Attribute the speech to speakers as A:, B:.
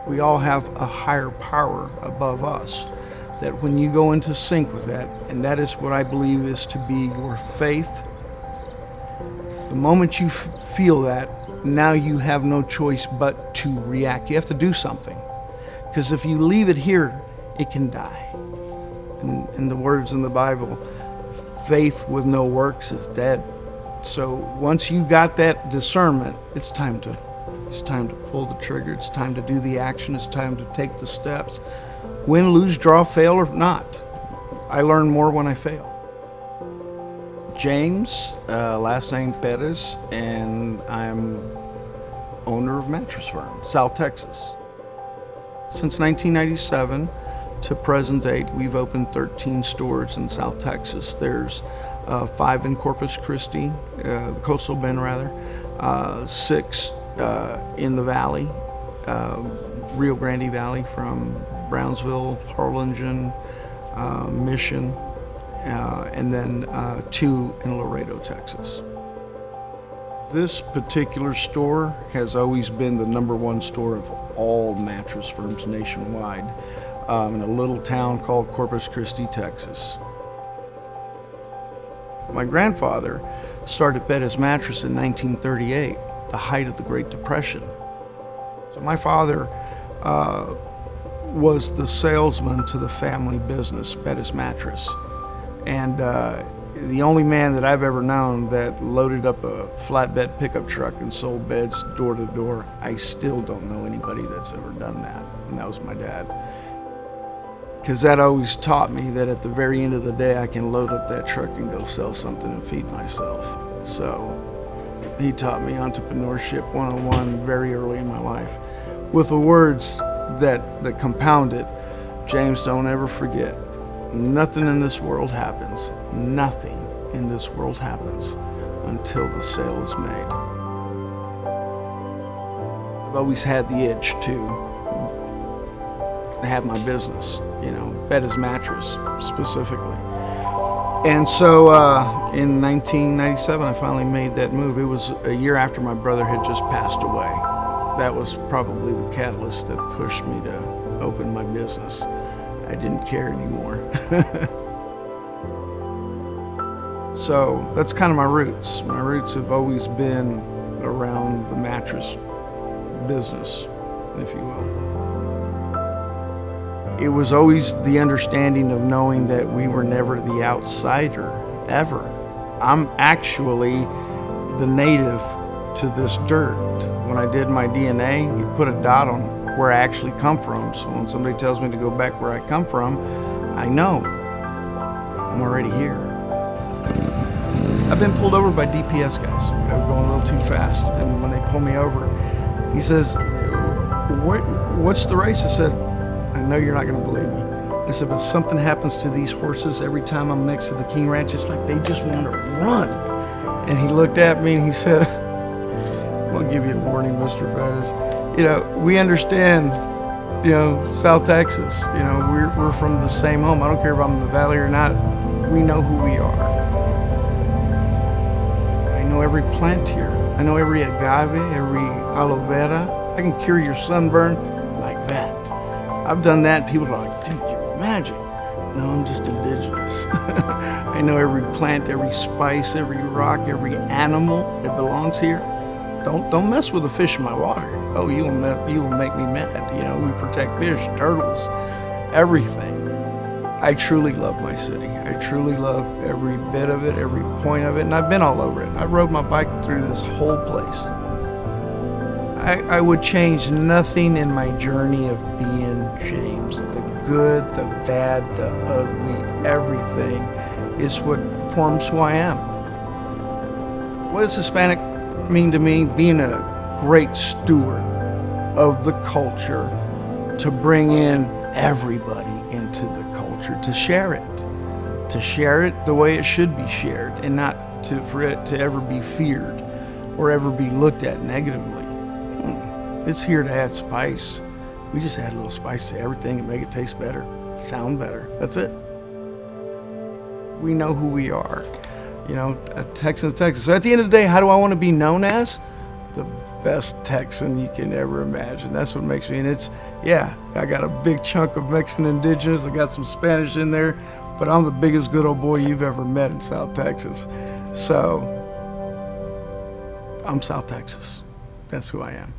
A: We all have a higher power above us, that when you go into sync with that, and that is what I believe is to be your faith, the moment you feel that, now you have no choice but to react. You have to do something. Because if you leave it here, it can die. In the words in the Bible, faith with no works is dead. So once you got that discernment, it's time to pull the trigger. It's time to do the action. It's time to take the steps. Win, lose, draw, fail, or not. I learn more when I fail. James, last name Perez, and I'm owner of Mattress Firm, South Texas. Since 1997 to present date, we've opened 13 stores in South Texas. There's 5 in Corpus Christi, the coastal bend rather, 6 in the valley, Rio Grande Valley, from Brownsville, Harlingen, Mission, and then 2 in Laredo, Texas. This particular store has always been the #1 store of all mattress firms nationwide, in a little town called Corpus Christi, Texas. My grandfather started Perez Mattress in 1938, the height of the Great Depression. So my father was the salesman to the family business, Perez Mattress. And the only man that I've ever known that loaded up a flatbed pickup truck and sold beds door to door. I still don't know anybody that's ever done that, and that was my dad. Because that always taught me that at the very end of the day, I can load up that truck and go sell something and feed myself. So he taught me entrepreneurship 101 very early in my life. With the words that compound it, James, don't ever forget, nothing in this world happens, nothing in this world happens until the sale is made. I've always had the itch to have my business, Perez Mattress specifically. And so in 1997, I finally made that move. It was a year after my brother had just passed away. That was probably the catalyst that pushed me to open my business. I didn't care anymore. So that's kind of my roots. My roots have always been around the mattress business, if you will. It was always the understanding of knowing that we were never the outsider, ever. I'm actually the native to this dirt. When I did my DNA, you put a dot on where I actually come from. So when somebody tells me to go back where I come from, I know I'm already here. I've been pulled over by DPS guys. I'm going a little too fast. And when they pull me over, he says, what's the race? I said, I know you're not going to believe me. I said, but something happens to these horses every time I'm next to the King Ranch. It's like they just want to run. And he looked at me and he said, I'll give you a warning, Mr. Perez. We understand, South Texas. We're from the same home. I don't care if I'm in the valley or not. We know who we are. I know every plant here. I know every agave, every aloe vera. I can cure your sunburn like that. I've done that. People are like, dude, you're magic. No, I'm just indigenous. I know every plant, every spice, every rock, every animal that belongs here. Don't mess with the fish in my water. Oh, you will make me mad. We protect fish, turtles, everything. I truly love my city. I truly love every bit of it, every point of it, and I've been all over it. I rode my bike through this whole place. I would change nothing in my journey of being James. The good, the bad, the ugly, everything is what forms who I am. What does Hispanic mean to me? Being a great steward of the culture, to bring in everybody into the culture, to share it the way it should be shared, and not for it to ever be feared or ever be looked at negatively. It's here to add spice. We just add a little spice to everything and make it taste better, sound better. That's it. We know who we are. Texas. So at the end of the day, how do I want to be known as? The best Texan you can ever imagine. That's what makes me, and it's, yeah, I got a big chunk of Mexican indigenous. I got some Spanish in there, but I'm the biggest good old boy you've ever met in South Texas. So I'm South Texas. That's who I am.